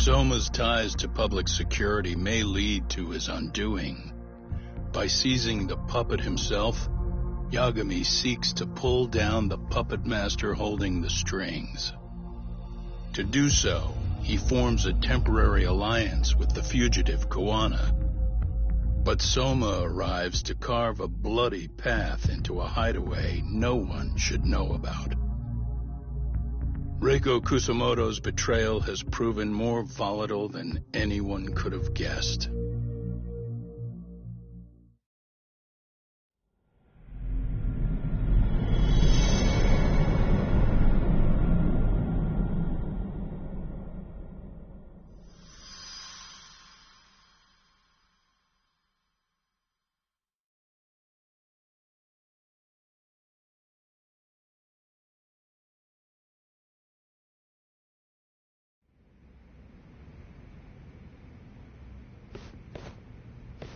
Soma's ties to public security may lead to his undoing. By seizing the puppet himself, Yagami seeks to pull down the puppet master holding the strings. To do so, he forms a temporary alliance with the fugitive Kuwana. But Soma arrives to carve a bloody path into a hideaway no one should know about. Reiko Kusamoto's betrayal has proven more volatile than anyone could have guessed.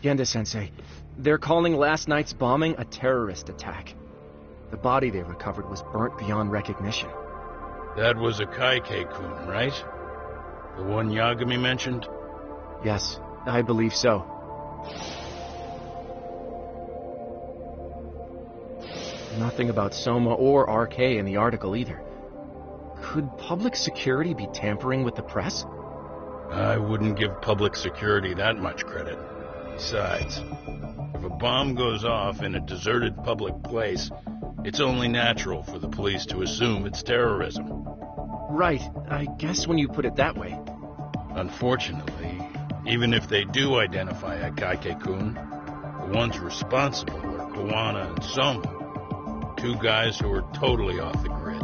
Genda-sensei, they're calling last night's bombing a terrorist attack. The body they recovered was burnt beyond recognition. That was a Kaike-kun, right? The one Yagami mentioned? Yes, I believe so. Nothing about Soma or RK in the article either. Could public security be tampering with the press? I wouldn't give public security that much credit. Besides, if a bomb goes off in a deserted public place, it's only natural for the police to assume it's terrorism. Right, I guess when you put it that way. Unfortunately, even if they do identify a Kaike-kun, the ones responsible are Kuwana and Soma, two guys who are totally off the grid.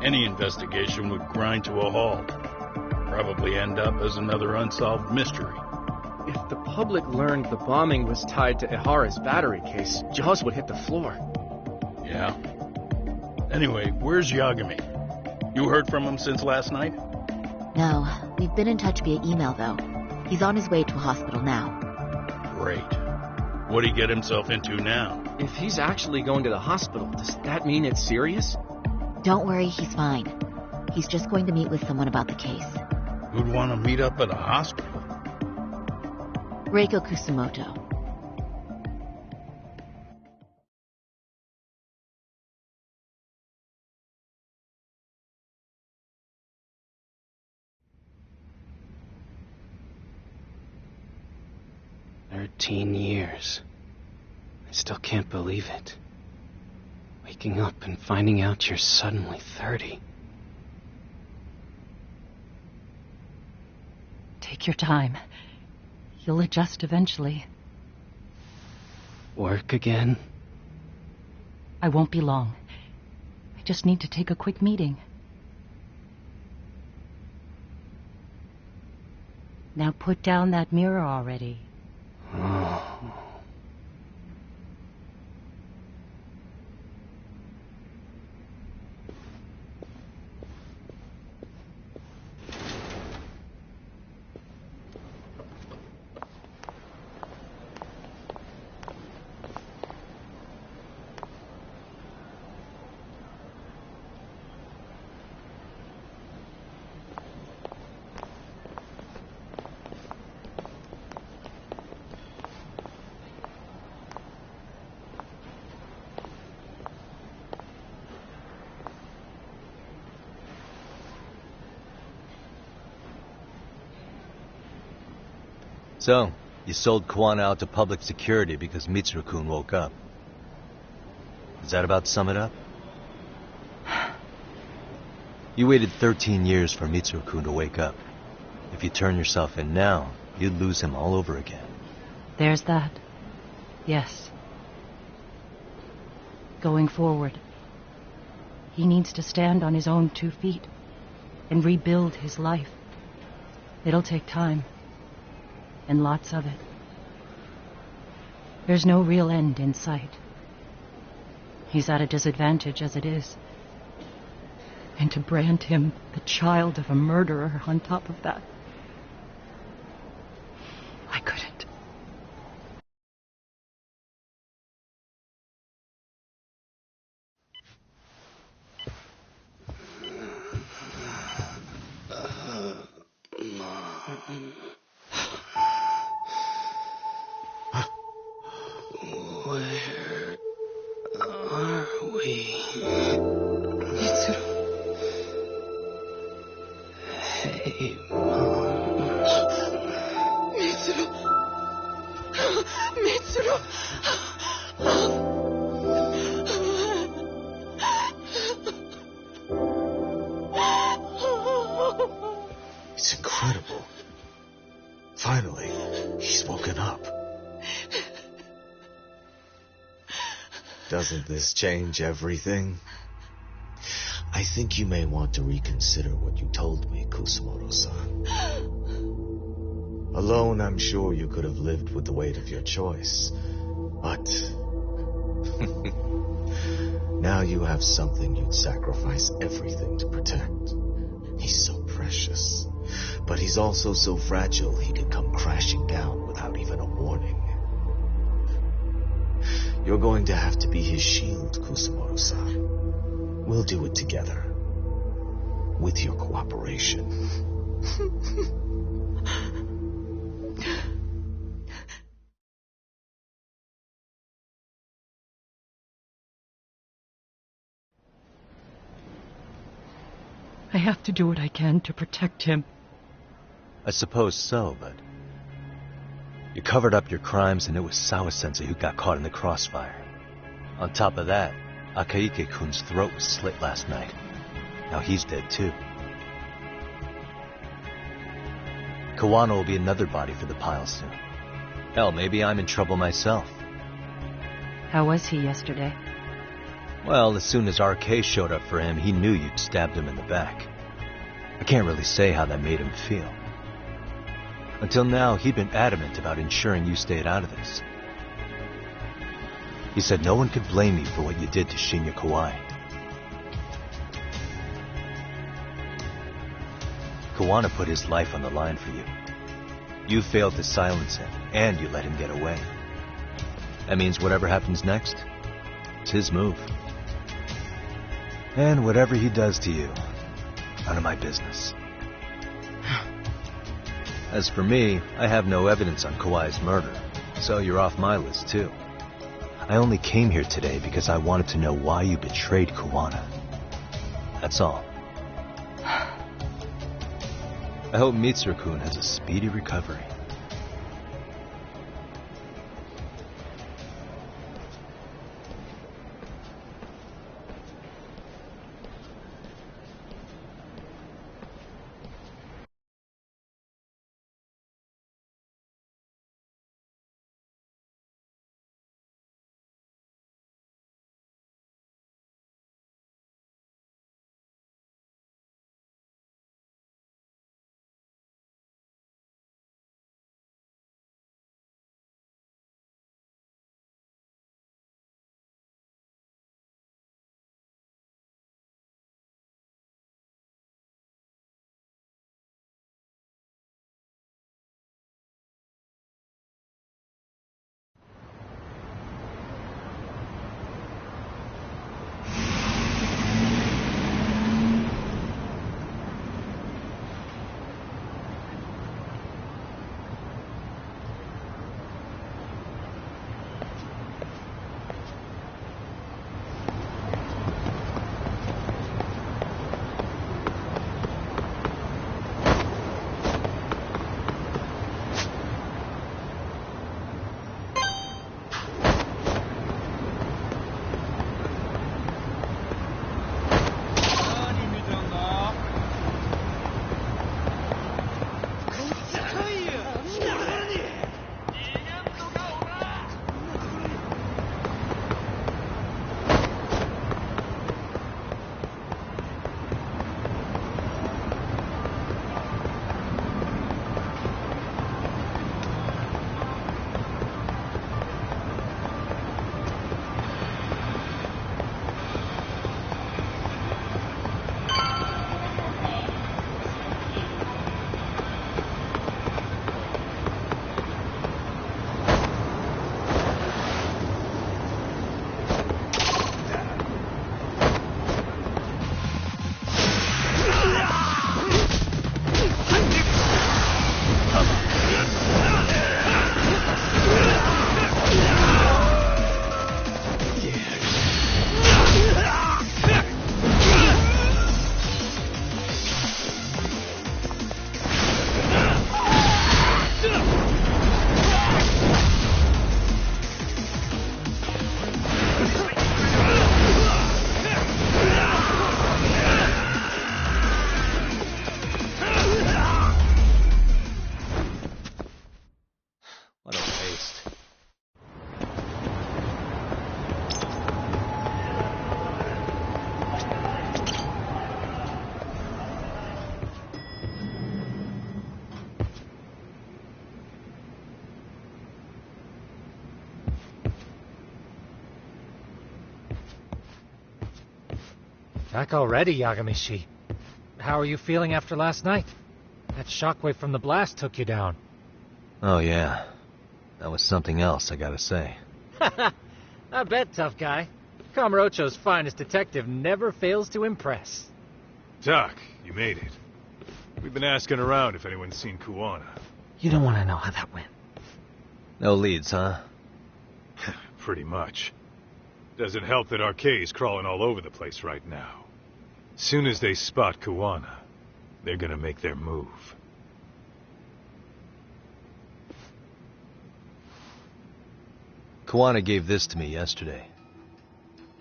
Any investigation would grind to a halt, probably end up as another unsolved mystery. If the public learned the bombing was tied to Ihara's battery case, jaws would hit the floor. Yeah. Anyway, where's Yagami? You heard from him since last night? No, we've been in touch via email, though. He's on his way to a hospital now. Great. What'd he get himself into now? If he's actually going to the hospital, does that mean it's serious? Don't worry, he's fine. He's just going to meet with someone about the case. Who'd want to meet up at a hospital? Reiko Kusamoto. "13 years. I still can't believe it. Waking up and finding out you're suddenly 30. Take your time. You'll adjust eventually. Work again? I won't be long. I just need to take a quick meeting. Now put down that mirror already. Oh. So, you sold Kuwana out to public security because Mitsuru-kun woke up. Does that about sum it up? You waited 13 years for Mitsuru-kun to wake up. If you turn yourself in now, you'd lose him all over again. There's that. Yes. Going forward, he needs to stand on his own 2 feet and rebuild his life. It'll take time. And lots of it. There's no real end in sight. He's at a disadvantage as it is. And to brand him the child of a murderer on top of that, I couldn't. Where are we? Mitsuru. Hey, Mom. Mitsuru. Mitsuru. It's incredible. Finally, he's woken up. Doesn't this change everything? I think you may want to reconsider what you told me, Kusumoto-san. Alone, I'm sure you could have lived with the weight of your choice. But now you have something you'd sacrifice everything to protect. He's so precious. But he's also so fragile he could come crashing down without even a warning. You're going to have to be his shield, Kusumoto-san. We'll do it together. With your cooperation. I have to do what I can to protect him. I suppose so, but... You covered up your crimes and it was Sawa-sensei who got caught in the crossfire. On top of that, Akaike-kun's throat was slit last night. Now he's dead too. Kawano will be another body for the pile soon. Hell, maybe I'm in trouble myself. How was he yesterday? Well, as soon as RK showed up for him, he knew you'd stabbed him in the back. I can't really say how that made him feel. Until now, he'd been adamant about ensuring you stayed out of this. He said no one could blame you for what you did to Shinya Kawai. Kawana put his life on the line for you. You failed to silence him, and you let him get away. That means whatever happens next, it's his move. And whatever he does to you, none of my business. As for me, I have no evidence on Kawai's murder, so you're off my list too. I only came here today because I wanted to know why you betrayed Kawana. That's all. I hope Mitsuru-kun has a speedy recovery. Back already, Yagamishi. How are you feeling after last night? That shockwave from the blast took you down. Oh yeah, that was something else, I gotta say. I bet, tough guy. Kamurocho's finest detective never fails to impress. Doc, you made it. We've been asking around if anyone's seen Kuwana. You don't want to know how that went. No leads, huh? Pretty much. Doesn't help that Arcade's crawling all over the place right now. Soon as they spot Kuwana, they're gonna make their move. Kuwana gave this to me yesterday.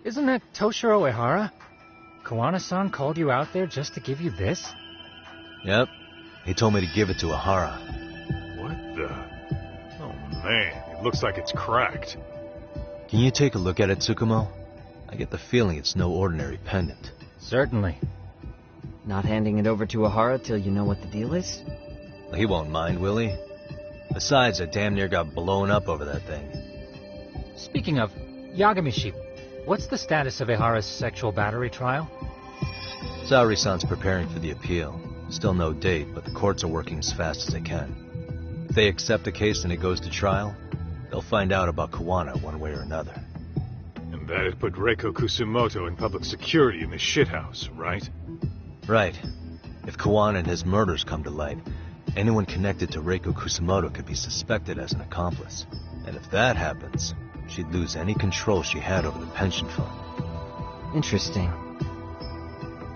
Isn't that Toshiro Ehara? Kuwana-san called you out there just to give you this? Yep. He told me to give it to Ehara. What the... Oh man, it looks like it's cracked. Can you take a look at it, Tsukumo? I get the feeling it's no ordinary pendant. Certainly. Not handing it over to Ehara till you know what the deal is? He won't mind, will he? Besides, I damn near got blown up over that thing. Speaking of, Yagamishi, what's the status of Ehara's sexual battery trial? Saori-san's preparing for the appeal. Still no date, but the courts are working as fast as they can. If they accept the case and it goes to trial, they'll find out about Kuwana one way or another. And that'd put Reiko Kusumoto in public security in this shithouse, right? Right. If Kuwana and his murders come to light, anyone connected to Reiko Kusumoto could be suspected as an accomplice. And if that happens, she'd lose any control she had over the pension fund. Interesting.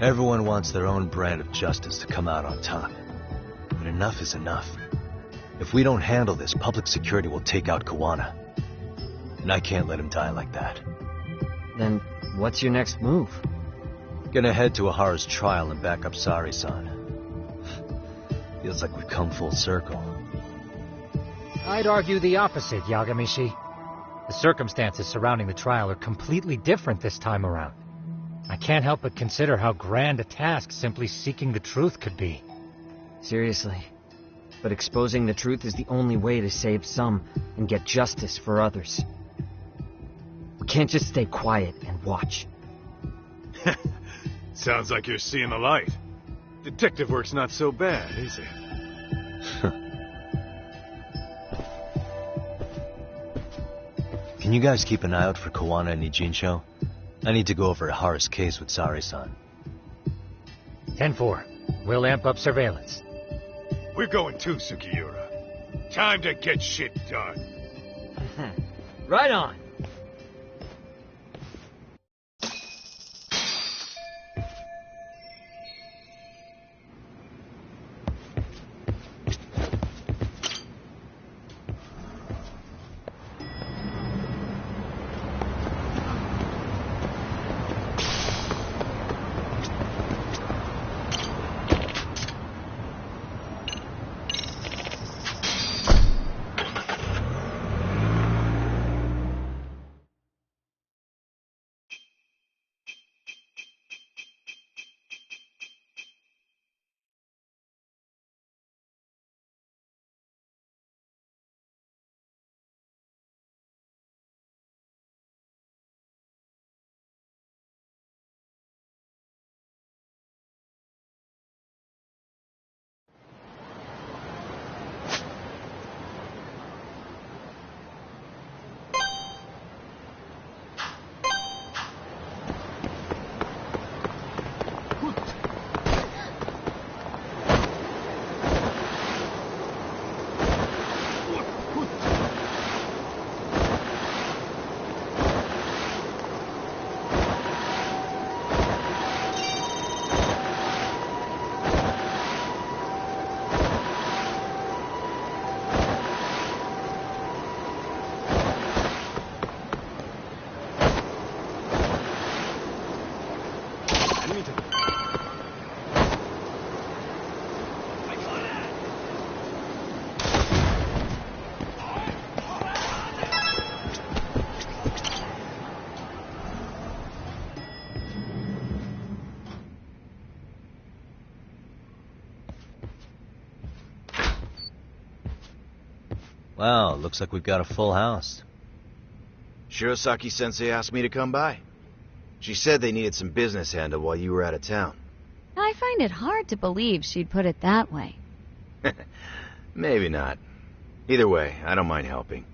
Everyone wants their own brand of justice to come out on top. But enough is enough. If we don't handle this, public security will take out Kuwana. And I can't let him die like that. Then what's your next move? Gonna head to Ehara's trial and back up Saori-san. Feels like we've come full circle. I'd argue the opposite, Yagamishi. The circumstances surrounding the trial are completely different this time around. I can't help but consider how grand a task simply seeking the truth could be. Seriously. But exposing the truth is the only way to save some and get justice for others. We can't just stay quiet and watch. Sounds like you're seeing the light. Detective work's not so bad, is it? Can you guys keep an eye out for Kuwana and Nijincho? I need to go over Ehara's case with Saori-san. 10-4. We'll amp up surveillance. We're going too, Sukiura. Time to get shit done. Right on. Wow, looks like we've got a full house. Shirosaki-sensei asked me to come by. She said they needed some business handled while you were out of town. I find it hard to believe she'd put it that way. Maybe not. Either way, I don't mind helping.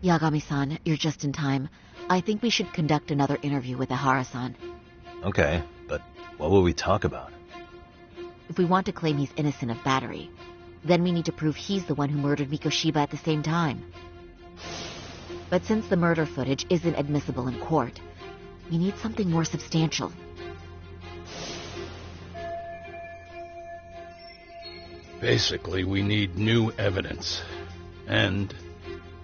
Yagami-san, you're just in time. I think we should conduct another interview with Ihara-san. Okay, but what will we talk about? If we want to claim he's innocent of battery, then we need to prove he's the one who murdered Mikoshiba at the same time. But since the murder footage isn't admissible in court, we need something more substantial. Basically, we need new evidence. And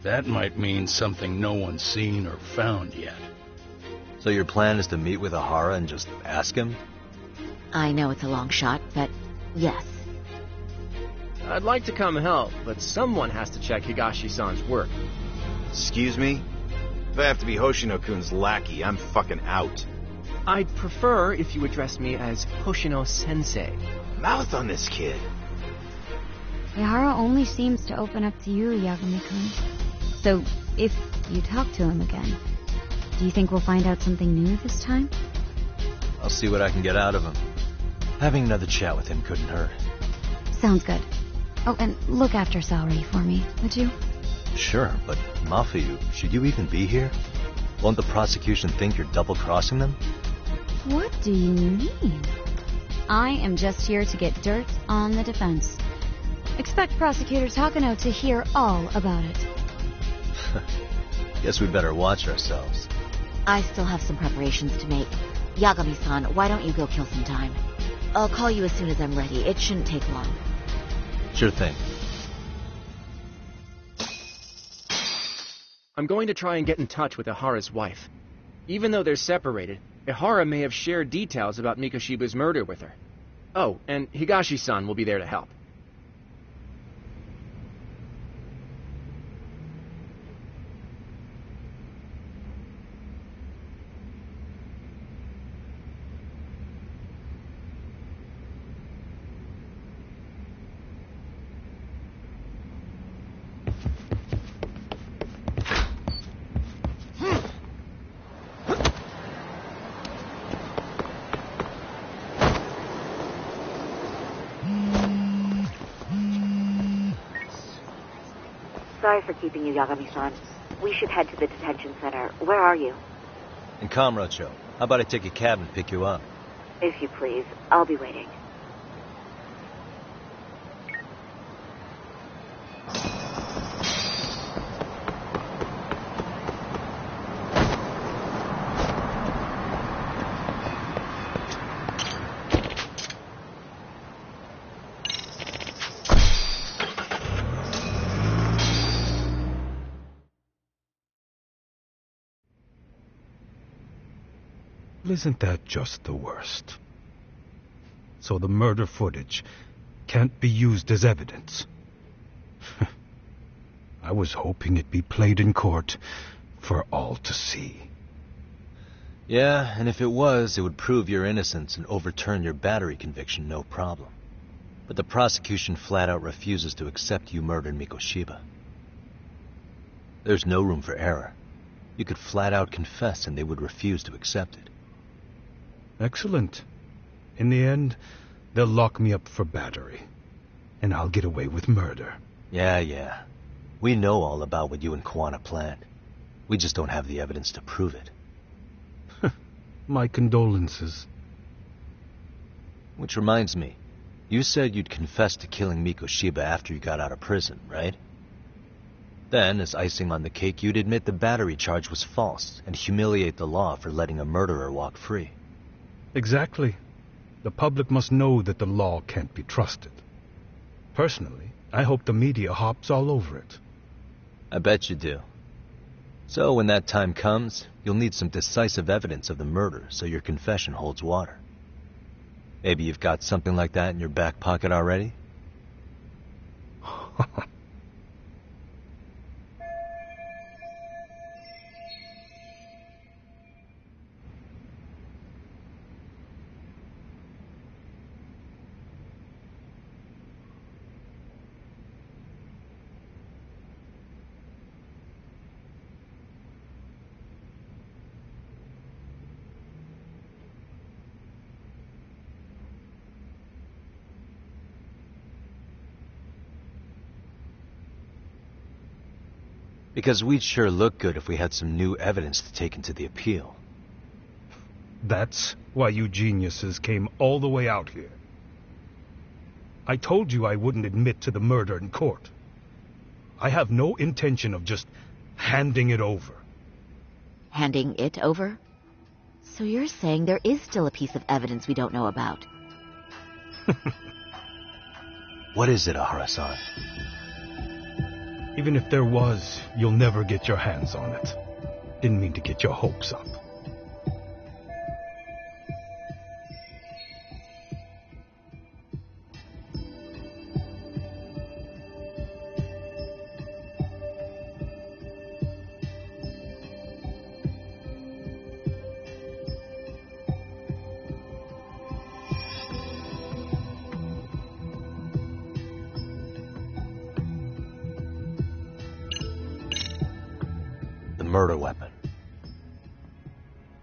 that might mean something no one's seen or found yet. So your plan is to meet with Ihara and just ask him? I know it's a long shot, but yes. I'd like to come help, but someone has to check Higashi-san's work. Excuse me? If I have to be Hoshino-kun's lackey, I'm fucking out. I'd prefer if you address me as Hoshino-sensei. Mouth on this kid. Ihara only seems to open up to you, Yagami-kun. So, if you talk to him again, do you think we'll find out something new this time? I'll see what I can get out of him. Having another chat with him couldn't hurt. Sounds good. Oh, and look after Saori for me, would you? Sure, but Mafuyu, should you even be here? Won't the prosecution think you're double-crossing them? What do you mean? I am just here to get dirt on the defense. Expect Prosecutor Takano to hear all about it. Guess we better watch ourselves. I still have some preparations to make. Yagami-san, why don't you go kill some time? I'll call you as soon as I'm ready. It shouldn't take long. Sure thing. I'm going to try and get in touch with Ihara's wife. Even though they're separated, Ihara may have shared details about Mikoshiba's murder with her. Oh, and Higashi-san will be there to help. Sorry for keeping you, Yagami-san. We should head to the detention center. Where are you? In Kamurocho. How about I take a cab and pick you up? If you please. I'll be waiting. Isn't that just the worst? So the murder footage can't be used as evidence. I was hoping it'd be played in court for all to see. Yeah, and if it was, it would prove your innocence and overturn your battery conviction, no problem. But the prosecution flat out refuses to accept you murdered Mikoshiba. There's no room for error. You could flat out confess and they would refuse to accept it. Excellent. In the end, they'll lock me up for battery, and I'll get away with murder. Yeah. We know all about what you and Kuwana planned. We just don't have the evidence to prove it. My condolences. Which reminds me, you said you'd confess to killing Mikoshiba after you got out of prison, right? Then, as icing on the cake, you'd admit the battery charge was false and humiliate the law for letting a murderer walk free. Exactly. The public must know that the law can't be trusted. Personally, I hope the media hops all over it. I bet you do. So when that time comes, you'll need some decisive evidence of the murder so your confession holds water. Maybe you've got something like that in your back pocket already? Because we'd sure look good if we had some new evidence to take into the appeal. That's why you geniuses came all the way out here. I told you I wouldn't admit to the murder in court. I have no intention of just handing it over. Handing it over? So you're saying there is still a piece of evidence we don't know about? What is it, Ahara-san? Even if there was, you'll never get your hands on it. Didn't mean to get your hopes up. Murder weapon.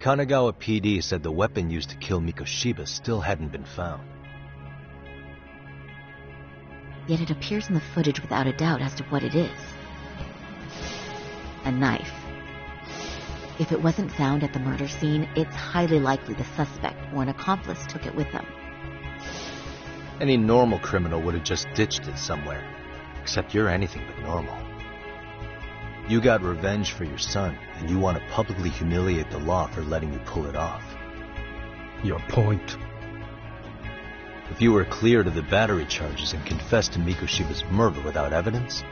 Kanagawa PD said the weapon used to kill Mikoshiba still hadn't been found. Yet it appears in the footage without a doubt as to what it is. A knife. If it wasn't found at the murder scene, it's highly likely the suspect or an accomplice took it with them. Any normal criminal would have just ditched it somewhere. Except you're anything but normal. You got revenge for your son, and you want to publicly humiliate the law for letting you pull it off. Your point? If you were cleared of the battery charges and confessed to Mikoshiba's murder without evidence,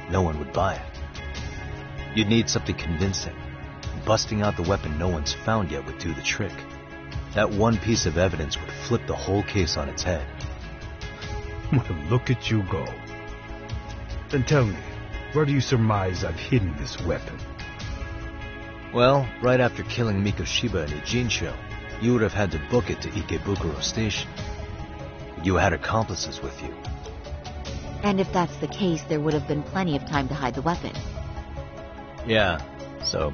no one would buy it. You'd need something convincing. Busting out the weapon no one's found yet would do the trick. That one piece of evidence would flip the whole case on its head. Well, look at you go. Then tell me, where do you surmise I've hidden this weapon? Well, right after killing Mikoshiba in Ijincho, you would have had to book it to Ikebukuro Station. You had accomplices with you. And if that's the case, there would have been plenty of time to hide the weapon. Yeah, so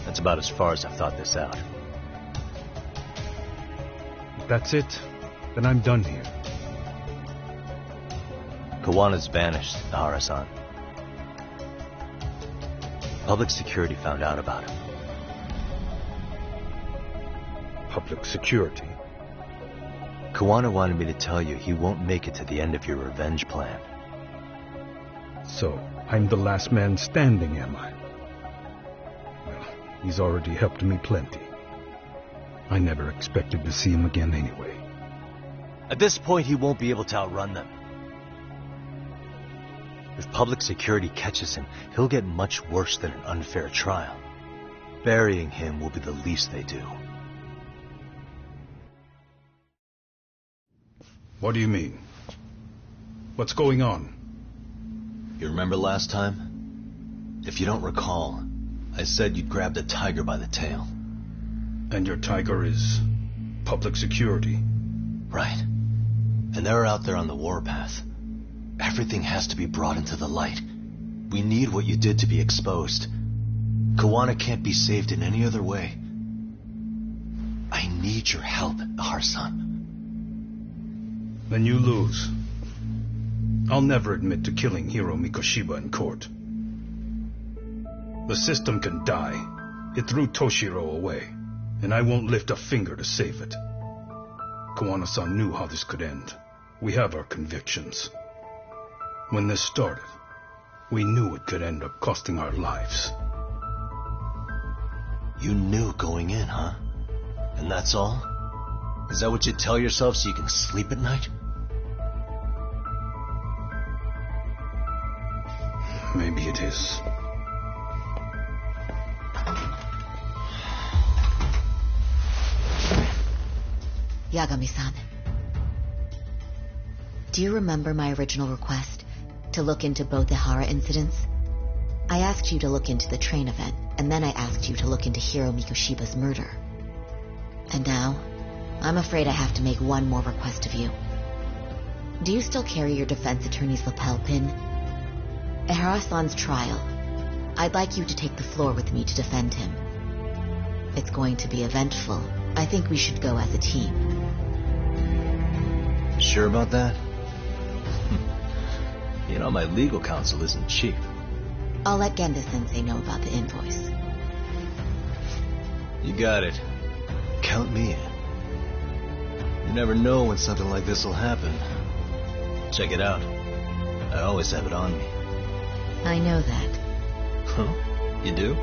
that's about as far as I've thought this out. If that's it, then I'm done here. Kawana's vanished, Ahara-san. Public security found out about him. Public security? Kawana wanted me to tell you he won't make it to the end of your revenge plan. So, I'm the last man standing, am I? Well, he's already helped me plenty. I never expected to see him again anyway. At this point, he won't be able to outrun them. If public security catches him, he'll get much worse than an unfair trial. Burying him will be the least they do. What do you mean? What's going on? You remember last time? If you don't recall, I said you'd grabbed a tiger by the tail. And your tiger is public security? Right. And they're out there on the warpath. Everything has to be brought into the light. We need what you did to be exposed. Kawana can't be saved in any other way. I need your help, Ahara-san. Then you lose. I'll never admit to killing Hiro Mikoshiba in court. The system can die. It threw Toshiro away, and I won't lift a finger to save it. Kawana-san knew how this could end. We have our convictions. When this started, we knew it could end up costing our lives. You knew going in, huh? And that's all? Is that what you tell yourself so you can sleep at night? Maybe it is. Yagami-san. Do you remember my original request to look into both the Hara incidents? I asked you to look into the train event, and then I asked you to look into Hiro Mikoshiba's murder. And now, I'm afraid I have to make one more request of you. Do you still carry your defense attorney's lapel pin? At Hara-san's trial, I'd like you to take the floor with me to defend him. It's going to be eventful. I think we should go as a team. Sure about that? You know, my legal counsel isn't cheap. I'll let Genda-sensei know about the invoice. You got it. Count me in. You never know when something like this will happen. Check it out. I always have it on me. I know that. Huh? You do?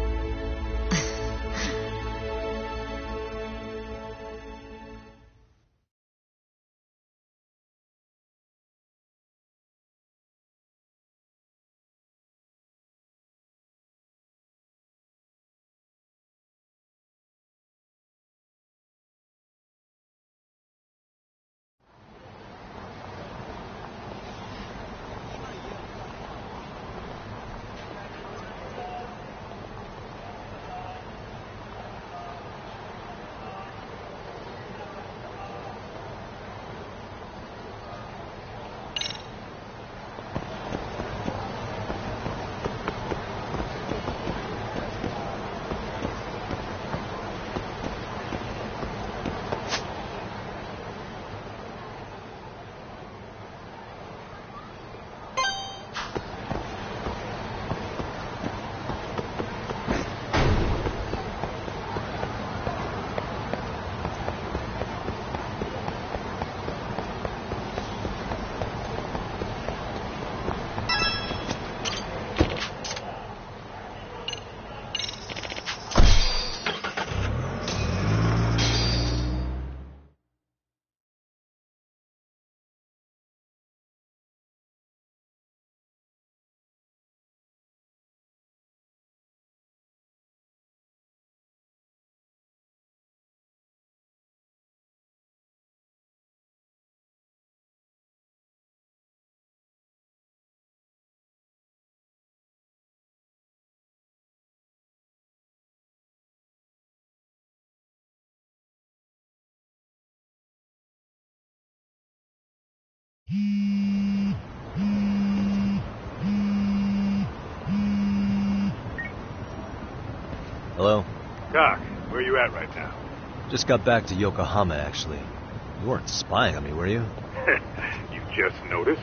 Hello? Doc, where you at right now? Just got back to Yokohama, actually. You weren't spying on me, were you? You just noticed?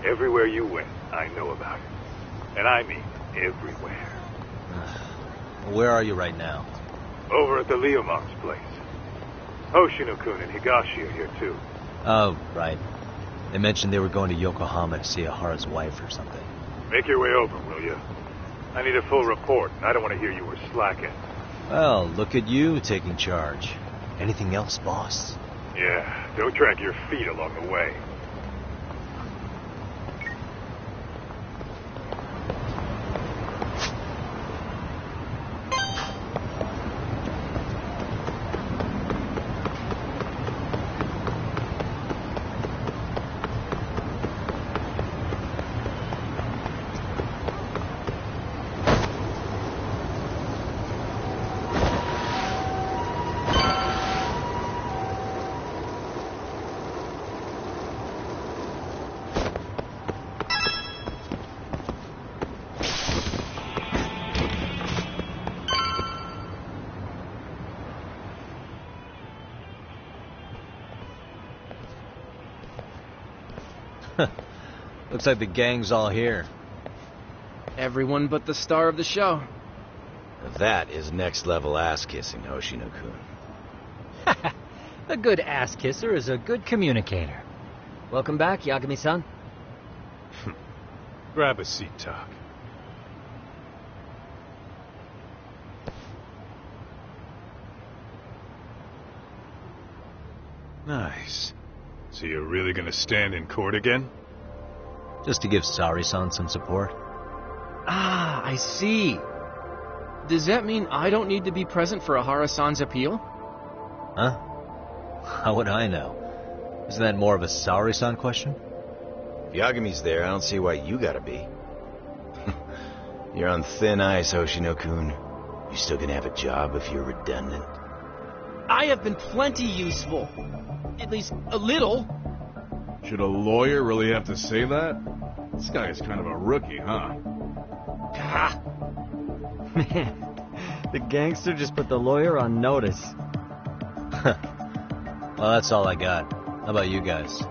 Everywhere you went, I know about it. And I mean everywhere. Where are you right now? Over at the Leomont's place. Hoshino-kun and Higashi are here too. Oh, right. They mentioned they were going to Yokohama to see Ahara's wife or something. Make your way over, will you? I need a full report, and I don't want to hear you were slacking. Well, look at you taking charge. Anything else, boss? Yeah, don't drag your feet along the way. Looks like the gang's all here. Everyone but the star of the show. That is next level ass kissing, Hoshino-kun. A good ass kisser is a good communicator. Welcome back, Yagami-san. Grab a seat, Doc. Nice. So you're really gonna stand in court again? Just to give Sari-san some support. Ah, I see. Does that mean I don't need to be present for Ahara-san's appeal? Huh? How would I know? Isn't that more of a Sari-san question? If Yagami's there, I don't see why you gotta be. You're on thin ice, Hoshino-kun. You still gonna have a job if you're redundant? I have been plenty useful. At least a little. Should a lawyer really have to say that? This guy is kind of a rookie, huh? Ah. Man, the gangster just put the lawyer on notice. Well, that's all I got. How about you guys?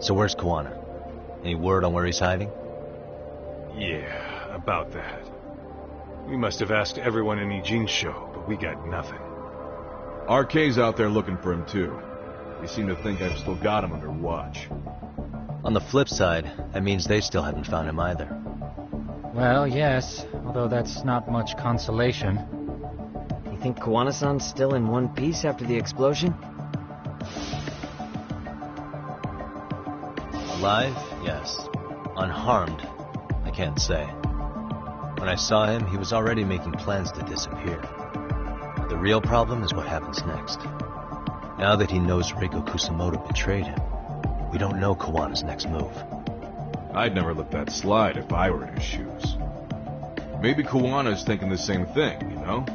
So where's Kawana? Any word on where he's hiding? Yeah, about that. We must have asked everyone in Ijincho, but we got nothing. RK's out there looking for him too. They seem to think I've still got him under watch. On the flip side, that means they still haven't found him either. Well, yes, although that's not much consolation. You think Kawana-san's still in one piece after the explosion? Alive? Yes. Unharmed? I can't say. When I saw him, he was already making plans to disappear. But the real problem is what happens next. Now that he knows Reiko Kusamoto betrayed him, we don't know Kawana's next move. I'd never let that slide if I were in his shoes. Maybe Kawana's thinking the same thing, you know?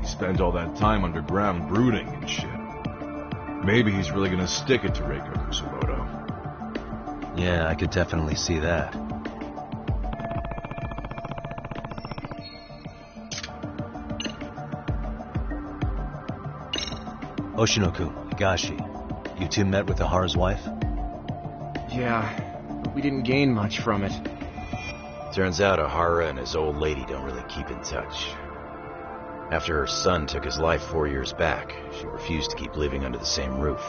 He spent all that time underground brooding and shit. Maybe he's really gonna stick it to Reiko Kusamoto. Yeah, I could definitely see that. Oshinoku, Higashi, you two met with Ahara's wife? Yeah, but we didn't gain much from it. Turns out Ahara and his old lady don't really keep in touch. After her son took his life 4 years back, she refused to keep living under the same roof.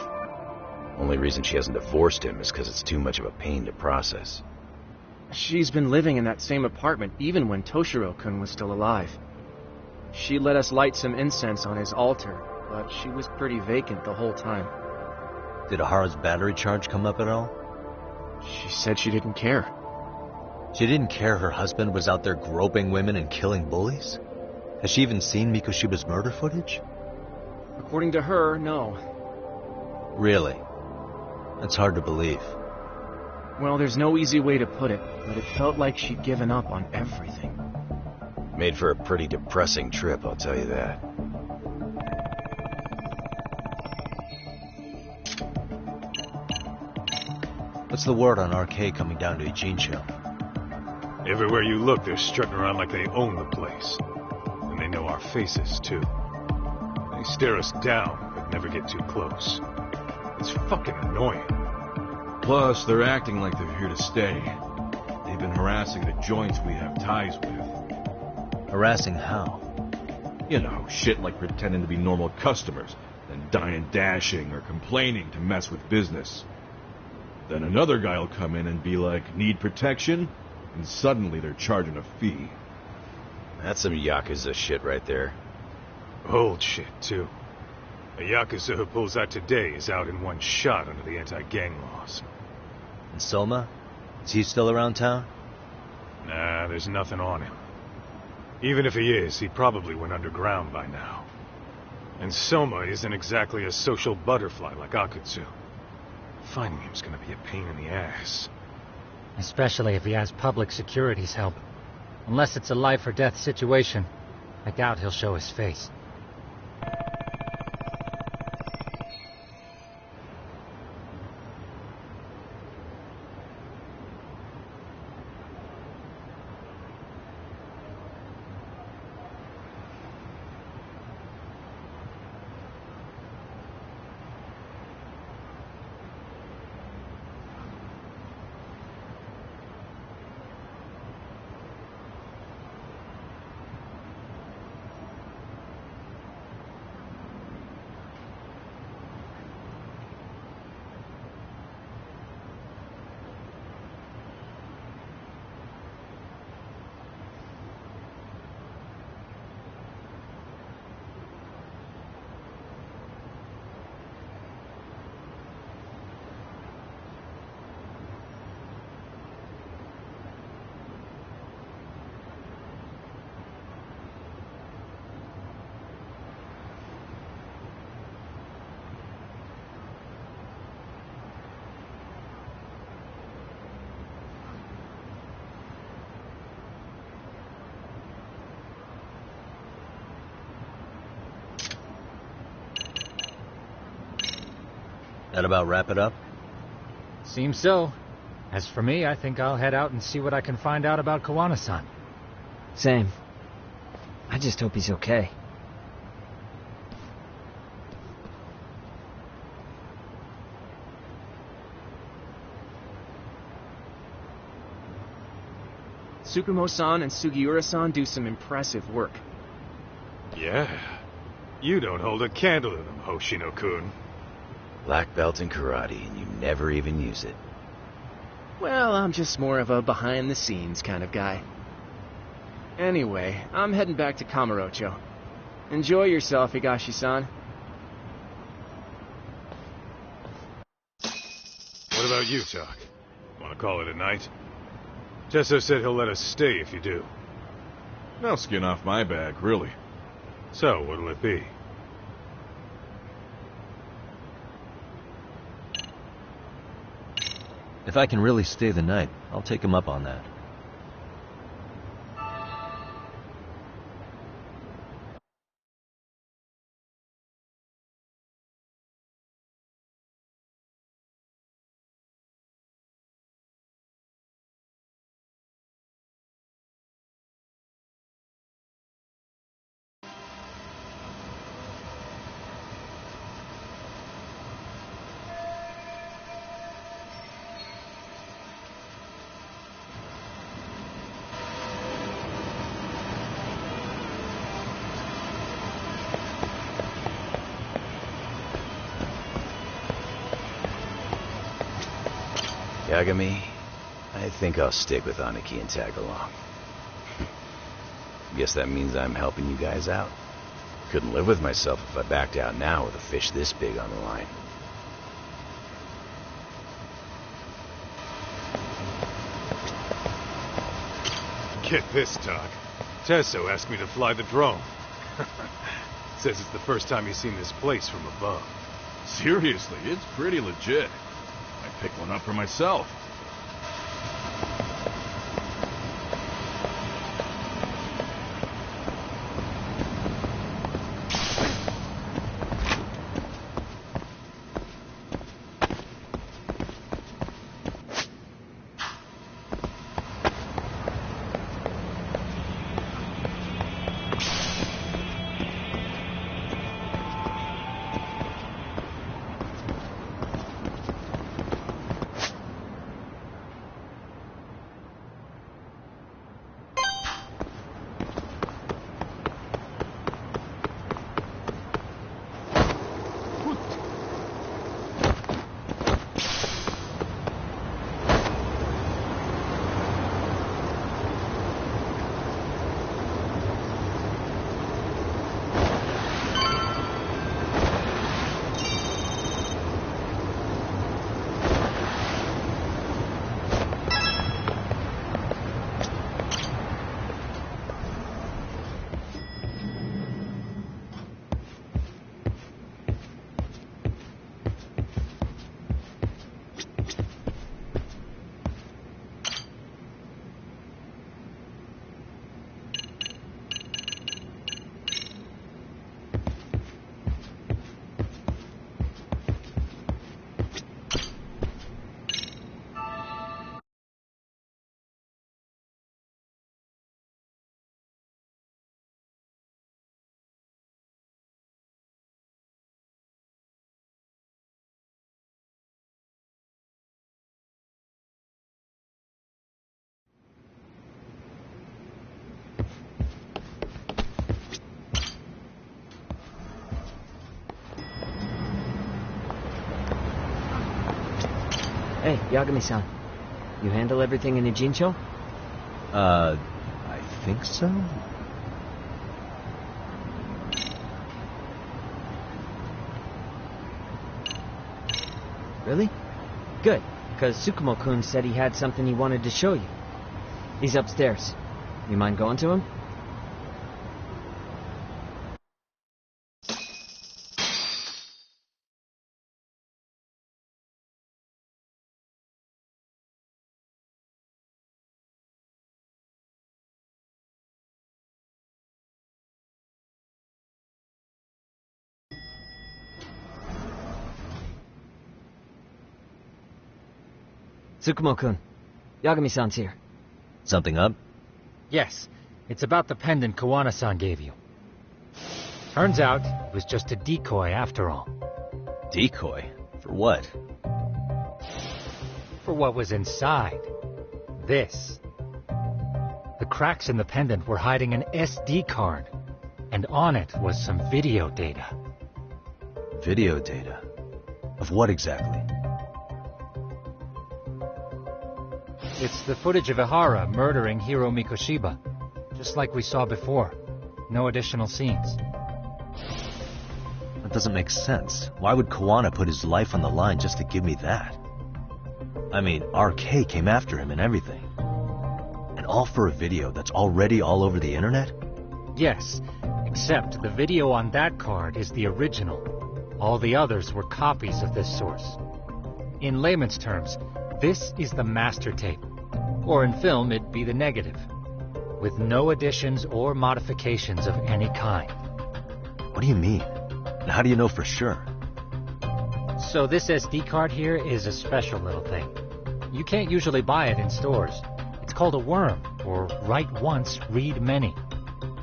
Only reason she hasn't divorced him is because it's too much of a pain to process. She's been living in that same apartment even when Toshiro-kun was still alive. She let us light some incense on his altar, but she was pretty vacant the whole time. Did Ahara's battery charge come up at all? She said she didn't care. She didn't care her husband was out there groping women and killing bullies? Has she even seen Mikoshiba's murder footage? According to her, no. Really? That's hard to believe. Well, there's no easy way to put it, but it felt like she'd given up on everything. Made for a pretty depressing trip, I'll tell you that. What's the word on RK coming down to Ijincho? Everywhere you look, they're strutting around like they own the place. And they know our faces, too. They stare us down, but never get too close. It's fucking annoying. Plus, they're acting like they're here to stay. They've been harassing the joints we have ties with. Harassing how? You know, shit like pretending to be normal customers, then dine and dashing or complaining to mess with business. Then another guy will come in and be like, need protection? And suddenly they're charging a fee. That's some Yakuza shit right there. Old shit, too. A Yakuza who pulls out today is out in one shot under the anti-gang laws. And Soma? Is he still around town? Nah, there's nothing on him. Even if he is, he probably went underground by now. And Soma isn't exactly a social butterfly like Akutsu. Finding him's gonna be a pain in the ass. Especially if he has public security's help. Unless it's a life or death situation, I doubt he'll show his face. That about wrap it up? Seems so. As for me, I think I'll head out and see what I can find out about Kawana-san. Same. I just hope he's okay. Tsukumo-san and Sugiura-san do some impressive work. Yeah. You don't hold a candle to them, Hoshino-kun. Black belt in karate, and you never even use it. Well, I'm just more of a behind-the-scenes kind of guy. Anyway, I'm heading back to Kamurocho. Enjoy yourself, Higashi-san. What about you, Tak? Want to call it a night? Tesso said he'll let us stay if you do. No skin off my back, really. So, what'll it be? If I can really stay the night, I'll take him up on that. Yagami, I think I'll stick with Aniki and tag along. Guess that means I'm helping you guys out. Couldn't live with myself if I backed out now with a fish this big on the line. Get this, Tak. Tesso asked me to fly the drone. Says it's the first time he's seen this place from above. Seriously, it's pretty legit. I'd pick one up for myself. Hey, Yagami-san. You handle everything in the Jincho? I think so? Really? Good, because Tsukumo-kun said he had something he wanted to show you. He's upstairs. You mind going to him? Tsukumo-kun, Yagami-san's here. Something up? Yes, it's about the pendant Kawana-san gave you. Turns out, it was just a decoy after all. Decoy? For what? For what was inside. This. cracks in the pendant were hiding an SD card, and on it was some video data. Video data? Of what exactly? It's the footage of Ihara murdering Hiro Mikoshiba, just like we saw before. No additional scenes. That doesn't make sense. Why would Kawana put his life on the line just to give me that? I mean, RK came after him and everything. And all for a video that's already all over the internet? Yes, except the video on that card is the original. All the others were copies of this source. In layman's terms, this is the master tape. Or in film, it'd be the negative. With no additions or modifications of any kind. What do you mean? And how do you know for sure? So this SD card here is a special little thing. You can't usually buy it in stores. It's called a worm, or write once, read many.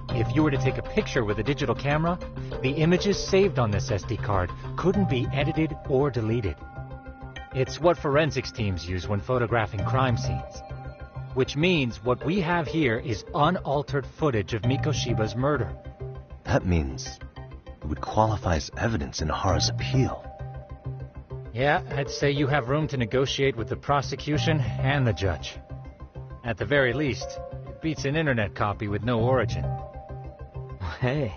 If you were to take a picture with a digital camera, the images saved on this SD card couldn't be edited or deleted. It's what forensics teams use when photographing crime scenes. Which means what we have here is unaltered footage of Mikoshiba's murder. That means it would qualify as evidence in Ihara's appeal. Yeah, I'd say you have room to negotiate with the prosecution and the judge. At the very least, it beats an internet copy with no origin. Hey,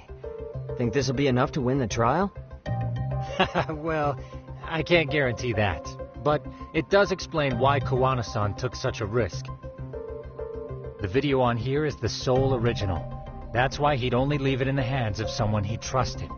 think this'll be enough to win the trial? Well, I can't guarantee that. But it does explain why Kawana-san took such a risk. The video on here is the sole original. That's why he'd only leave it in the hands of someone he trusted.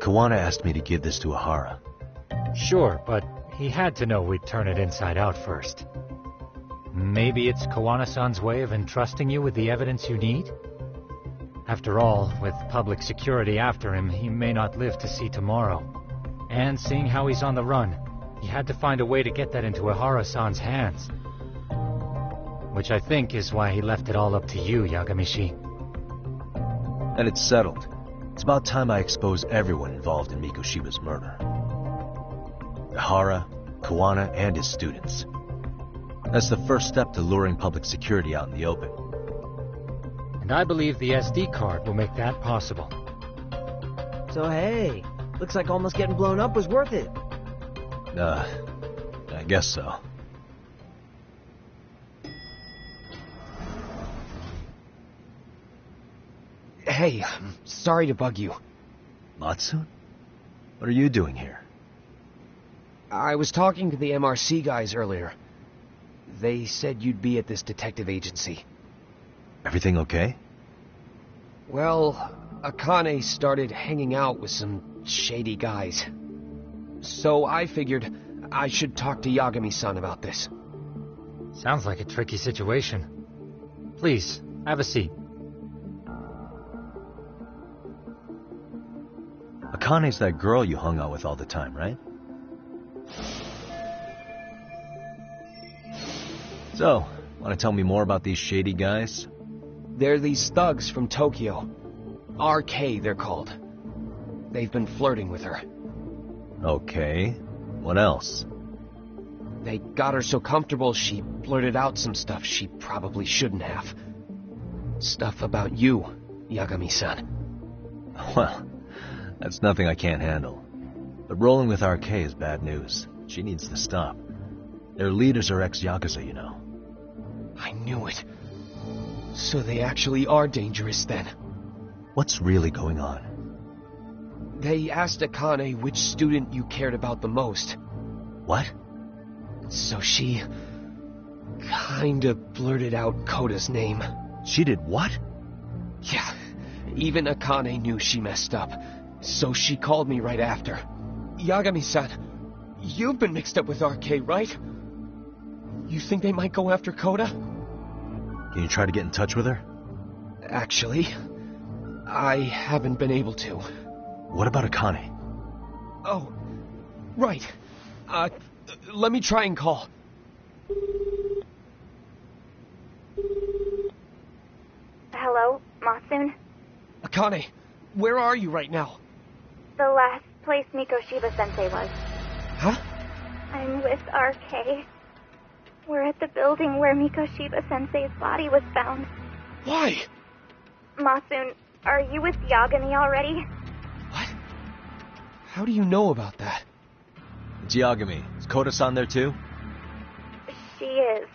Kawana asked me to give this to Ahara. Sure, but he had to know we'd turn it inside out first. Maybe it's Kawana-san's way of entrusting you with the evidence you need? After all, with public security after him, he may not live to see tomorrow. And seeing how he's on the run, he had to find a way to get that into Ahara-san's hands. Which I think is why he left it all up to you, Yagamishi. And it's settled. It's about time I expose everyone involved in Mikoshiba's murder. Ahara, Kawana, and his students. That's the first step to luring public security out in the open. And I believe the SD card will make that possible. So hey, looks like almost getting blown up was worth it. I guess so. Hey, I'm sorry to bug you. Matsun? What are you doing here? I was talking to the MRC guys earlier. They said you'd be at this detective agency. Everything okay? Well, Akane started hanging out with some shady guys. So I figured I should talk to Yagami-san about this. Sounds like a tricky situation. Please, have a seat. Akane's that girl you hung out with all the time, right? So, want to tell me more about these shady guys? They're these thugs from Tokyo. RK, they're called. They've been flirting with her. Okay. What else? They got her so comfortable she blurted out some stuff she probably shouldn't have. Stuff about you, Yagami-san. Well, that's nothing I can't handle. But rolling with RK is bad news. She needs to stop. Their leaders are ex-Yakuza, you know. I knew it. So they actually are dangerous then. What's really going on? They asked Akane which student you cared about the most. What? So she kinda blurted out Koda's name. She did what? Yeah, even Akane knew she messed up. So she called me right after. Yagami-san, you've been mixed up with RK, right? You think they might go after Koda? Can you try to get in touch with her? Actually, I haven't been able to. What about Akane? Oh, right. Let me try and call. Hello, Matsun? Akane, where are you right now? The last place Mikoshiba-sensei was. Huh? I'm with RK. We're at the building where Mikoshiba-sensei's body was found. Why? Matsun, are you with Yagami already? What? How do you know about that? It's Yagami. Is Koda-san there too? She is.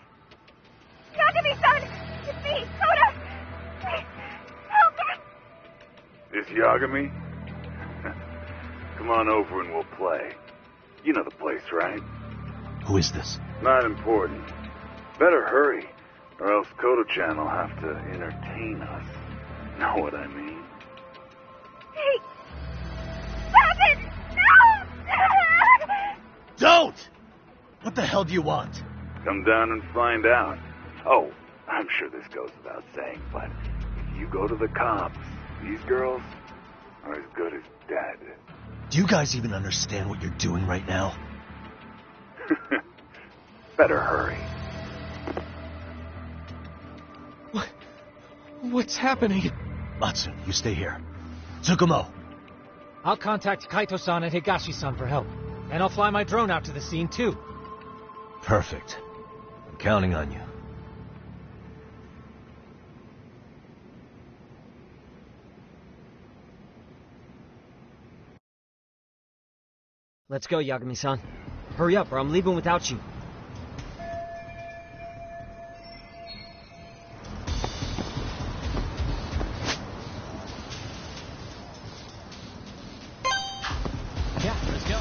Yagami-san! It's me, Koda! Please, help me! This Yagami? Come on over and we'll play. You know the place, right? Who is this? Not important. Better hurry, or else Kodo-chan will have to entertain us. Know what I mean? Hey! Stop it! No! Don't! What the hell do you want? Come down and find out. Oh, I'm sure this goes without saying, but if you go to the cops, these girls are as good as dead. Do you guys even understand what you're doing right now? Better hurry. What's happening? Matsun, you stay here. Tsukumo! I'll contact Kaito-san and Higashi-san for help. And I'll fly my drone out to the scene, too. Perfect. I'm counting on you. Let's go, Yagami-san. Hurry up, or I'm leaving without you. Yeah, let's go.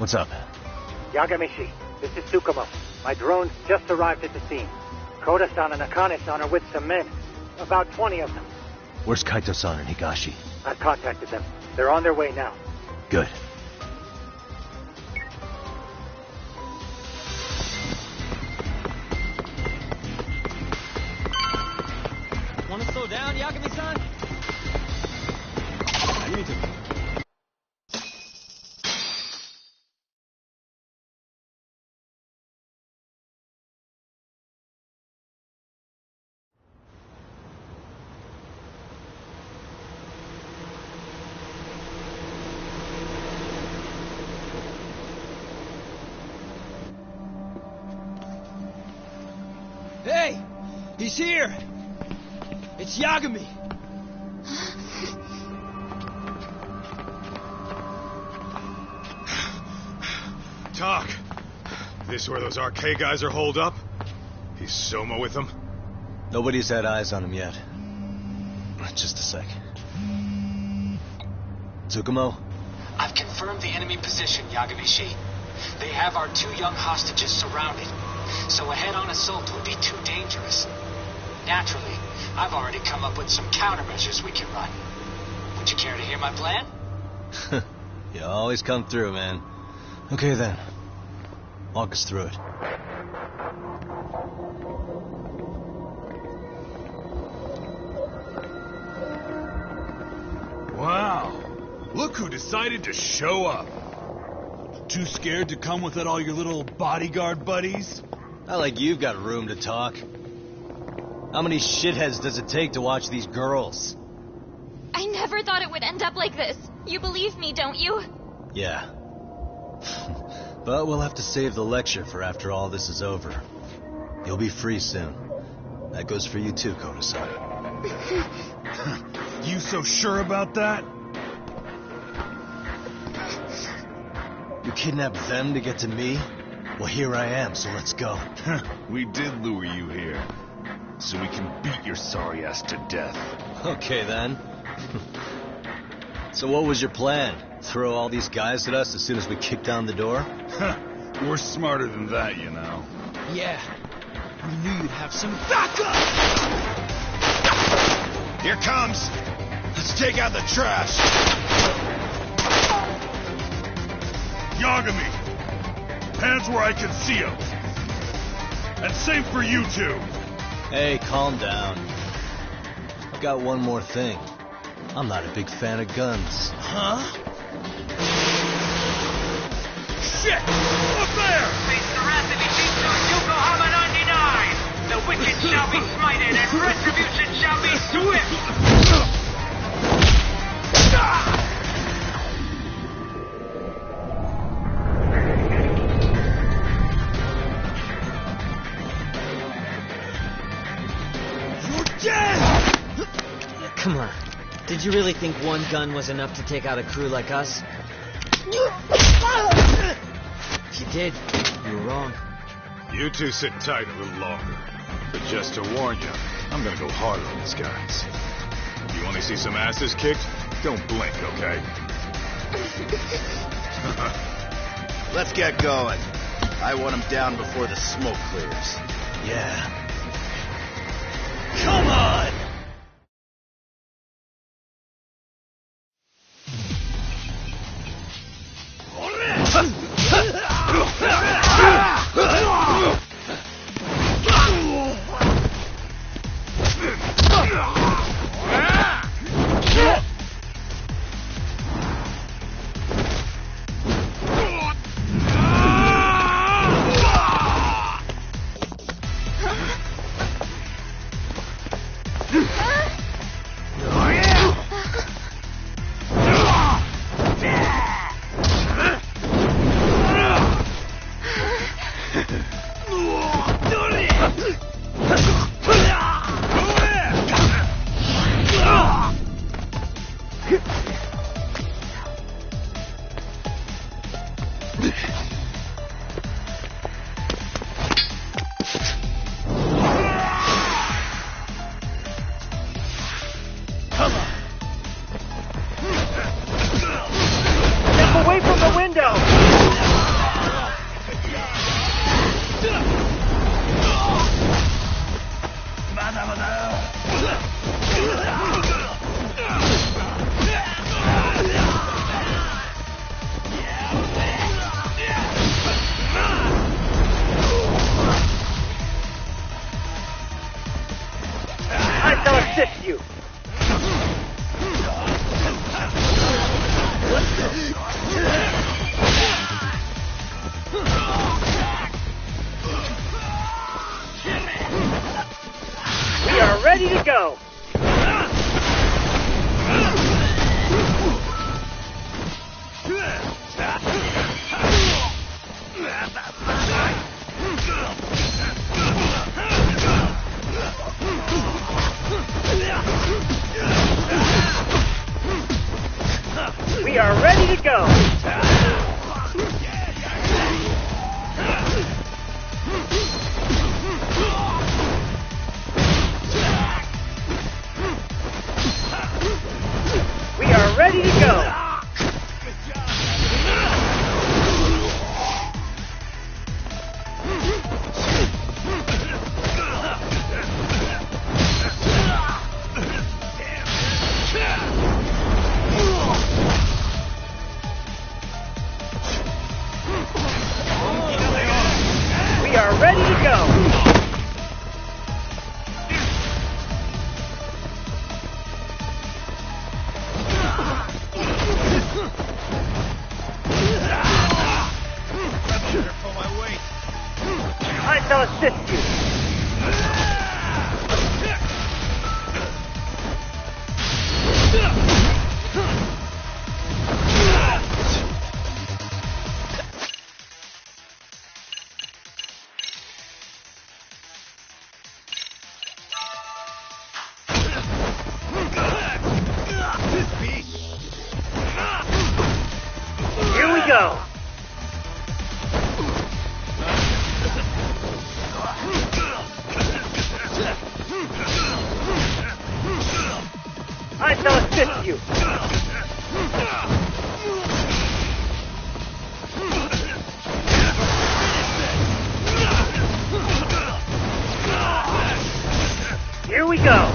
What's up? Yagamishi, this is Tsukumo. My drones just arrived at the scene. Koda-san and Akane-san are with some men. About 20 of them. Where's Kaito-san and Higashi? I've contacted them. They're on their way now. Good. Want to slow down, Yagami-san? I need to... Hey! He's here! It's Yagami! Talk. This where those RK guys are holed up? He's Soma with them? Nobody's had eyes on him yet. Just a sec. Tsukumo? I've confirmed the enemy position, Yagami-shi. They have our 2 young hostages surrounded, so a head-on assault would be too dangerous. Naturally, I've already come up with some countermeasures we can run. Would you care to hear my plan? You always come through, man. Okay then. Walk us through it. Wow. Look who decided to show up. Too scared to come without all your little bodyguard buddies? Not like you've got room to talk. How many shitheads does it take to watch these girls? I never thought it would end up like this. You believe me, don't you? Yeah. But we'll have to save the lecture for after all this is over. You'll be free soon. That goes for you too, Koda-san. You so sure about that? You kidnapped them to get to me? Well, here I am, so let's go. We did lure you here, so we can beat your sorry ass to death. Okay, then. So what was your plan? Throw all these guys at us as soon as we kick down the door? We're smarter than that, you know. Yeah. We knew you'd have some backup! Here comes! Let's take out the trash! Yagami! Hands where I can see them! And same for you two! Hey, calm down. I've got one more thing. I'm not a big fan of guns. Huh? Shit! Up there! Face the wrath of Ishitsu Yokohama 99! The wicked shall be smited and retribution shall be swift! Come on. Did you really think one gun was enough to take out a crew like us? If you did, you were wrong. You two sit tight a little longer. But just to warn you, I'm gonna go harder on these guys. You want to see some asses kicked? Don't blink, okay? Let's get going. I want them down before the smoke clears. Yeah. Come on! I shall assist you. We are ready to go. We are ready to go. We are ready to go. We are ready to go. I shall assist you. Here we go. I shall assist you. Here we go.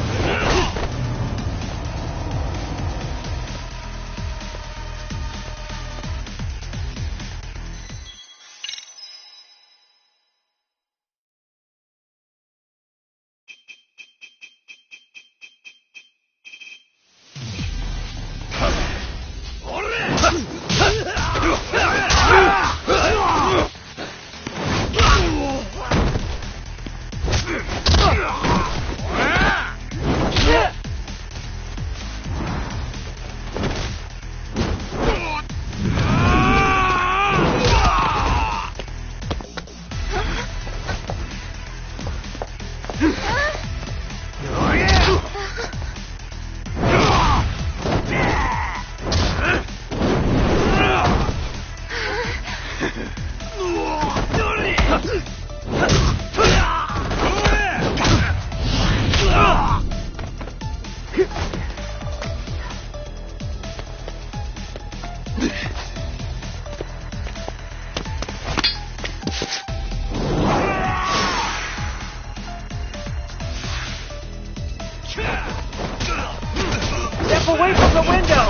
Step away from the window!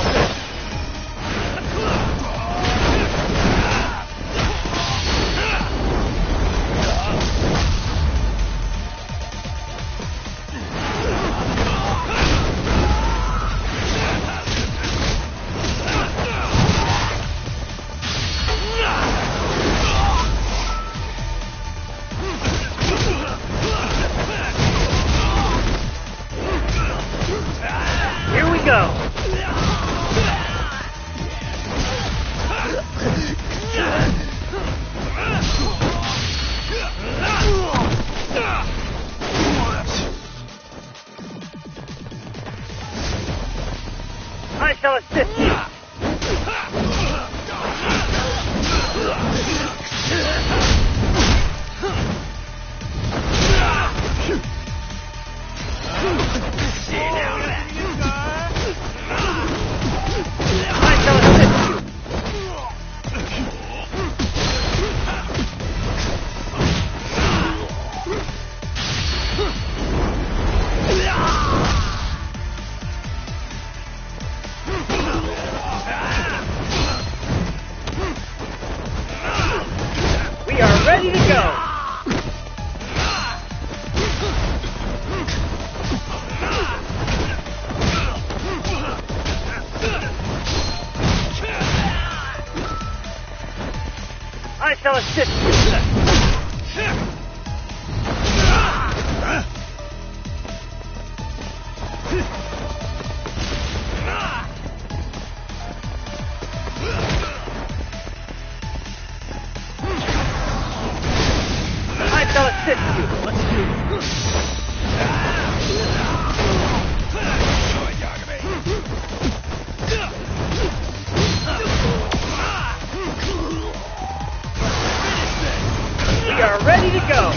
Here we go! I shall assist you! shall assist you. I shall assist you. Let's do this. We are ready to go.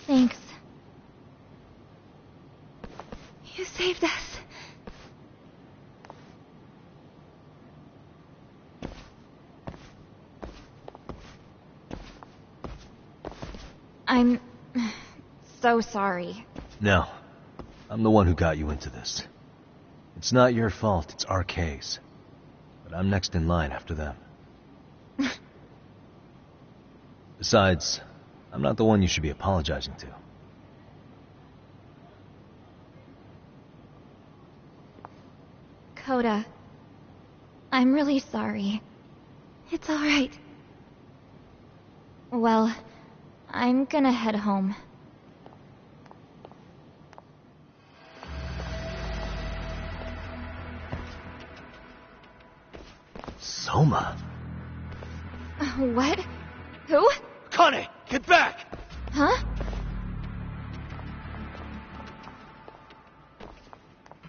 Thanks. You saved us. I'm so sorry. No. I'm the one who got you into this. It's not your fault, it's RK's. But I'm next in line after them. Besides, I'm not the one you should be apologizing to. Coda, I'm really sorry. It's alright. Well, I'm gonna head home. Soma? What? Who? Kane, get back! Huh?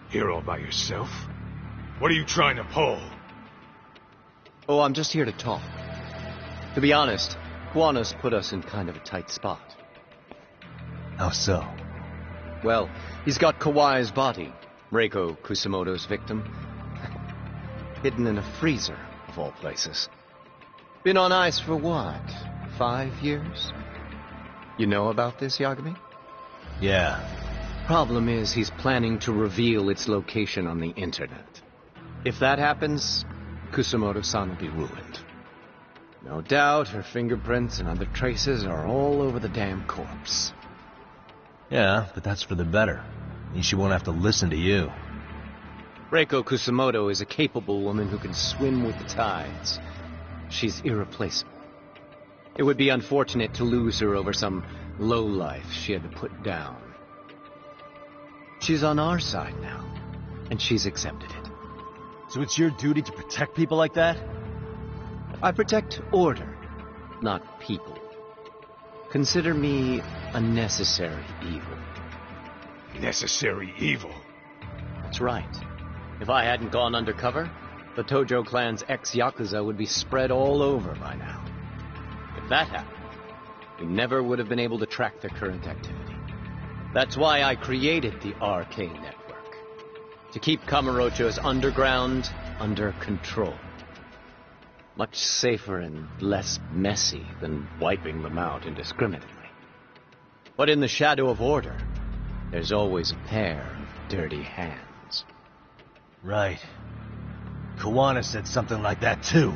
Here all by yourself? What are you trying to pull? Oh, I'm just here to talk. To be honest, Kuwano's put us in kind of a tight spot. How so? Well, he's got Kawai's body, Reiko Kusamoto's victim, hidden in a freezer, of all places. Been on ice for what, 5 years? You know about this, Yagami? Yeah. Problem is, he's planning to reveal its location on the internet. If that happens, Kusamoto-san will be ruined. No doubt her fingerprints and other traces are all over the damn corpse. Yeah, but that's for the better. Means she won't have to listen to you. Reiko Kusamoto is a capable woman who can swim with the tides. She's irreplaceable. It would be unfortunate to lose her over some lowlife she had to put down. She's on our side now, and she's accepted it. So it's your duty to protect people like that? I protect order, not people. Consider me a necessary evil. Necessary evil? That's right. If I hadn't gone undercover, the Tojo clan's ex-Yakuza would be spread all over by now. If that happened, we never would have been able to track their current activity. That's why I created the RK network. To keep Kamurocho's underground under control. Much safer and less messy than wiping them out indiscriminately. But in the shadow of order, there's always a pair of dirty hands. Right. Kuwana said something like that too.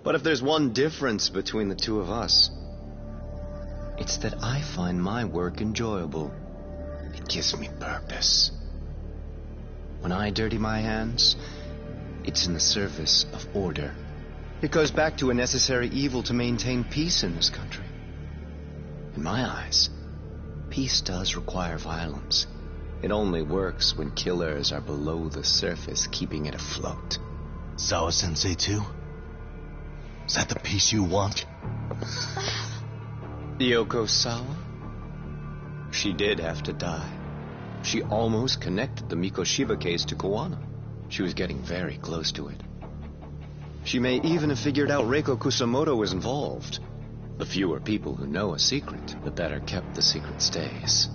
But if there's one difference between the two of us, it's that I find my work enjoyable. It gives me purpose. When I dirty my hands, it's in the service of order. It goes back to a necessary evil to maintain peace in this country. In my eyes, peace does require violence. It only works when killers are below the surface, keeping it afloat. Sawa-sensei too? Is that the peace you want? Yoko Sawa? She did have to die. She almost connected the Mikoshiba case to Kuwana. She was getting very close to it. She may even have figured out Reiko Kusamoto was involved. The fewer people who know a secret, the better kept the secret stays.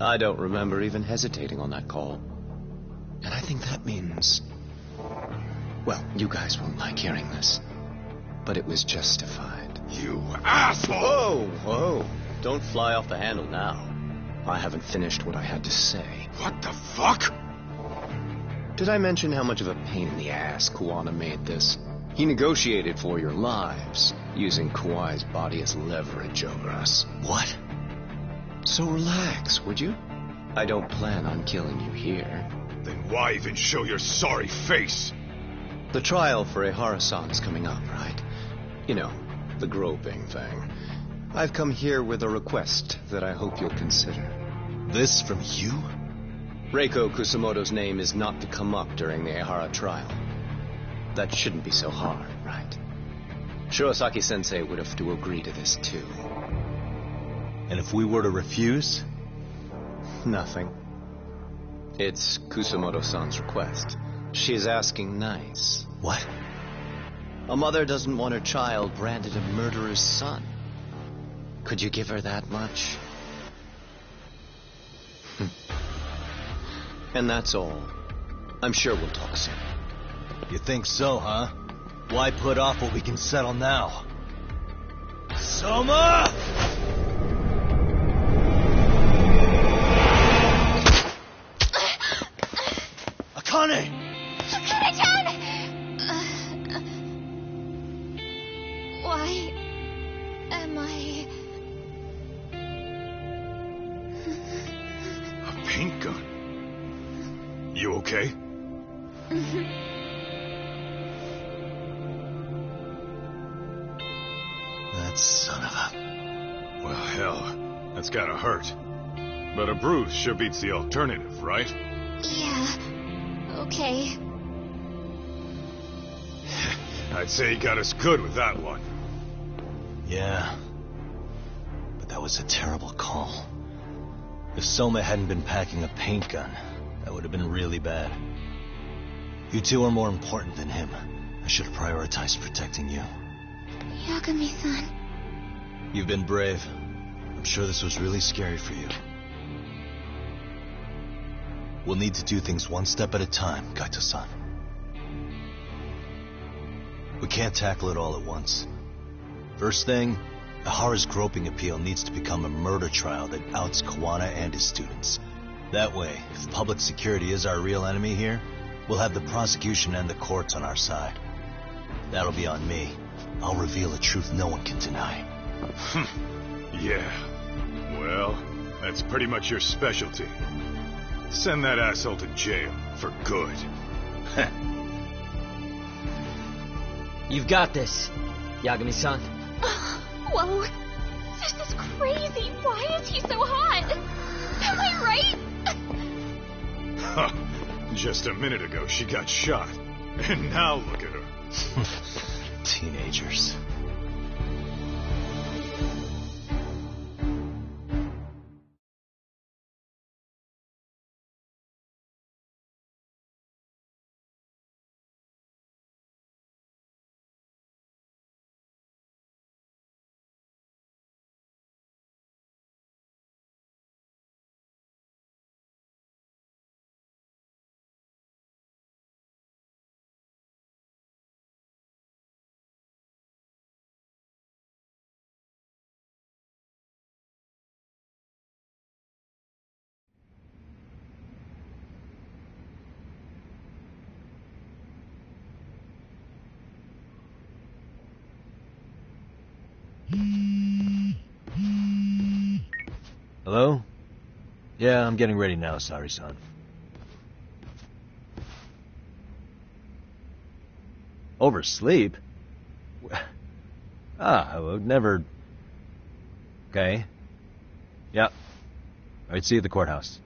I don't remember even hesitating on that call. And I think that means... Well, you guys won't like hearing this, but it was justified. You asshole! Whoa, whoa. Don't fly off the handle now. I haven't finished what I had to say. What the fuck? Did I mention how much of a pain in the ass Kuwana made this? He negotiated for your lives, using Kauai's body as leverage over us. What? So relax, would you? I don't plan on killing you here. Then why even show your sorry face? The trial for Ehara-san is coming up, right? You know, the groping thing. I've come here with a request that I hope you'll consider. This from you? Reiko Kusamoto's name is not to come up during the Ehara trial. That shouldn't be so hard, right? Shirosaki-sensei would have to agree to this, too. And if we were to refuse? Nothing. It's Kusamoto-san's request. She's asking nice. What? A mother doesn't want her child branded a murderer's son. Could you give her that much? And that's all. I'm sure we'll talk soon. You think so, huh? Why put off what we can settle now? Soma! Akane! Akane-chan! Why am I... A paint gun? You okay? That son of a... Well, hell, that's gotta hurt. But a bruise sure beats the alternative, right? Yeah. Okay. I'd say he got us good with that one. Yeah. But that was a terrible call. If Soma hadn't been packing a paint gun, that would have been really bad. You two are more important than him. I should have prioritized protecting you. Yagami-san. You've been brave. I'm sure this was really scary for you. We'll need to do things one step at a time, Kaito-san. We can't tackle it all at once. First thing, Ehara's groping appeal needs to become a murder trial that outs Kuwana and his students. That way, if public security is our real enemy here, we'll have the prosecution and the courts on our side. That'll be on me. I'll reveal a truth no one can deny. Yeah. Well, that's pretty much your specialty. Send that asshole to jail for good. You've got this, Yagami-san. Whoa. This is crazy. Why is he so hot? Am I right? Huh. Just a minute ago, she got shot. And now look at her. Teenagers. Hello? Yeah, I'm getting ready now, Sari-san. Oversleep? I would never... Okay. Yeah. Alright, see you at the courthouse.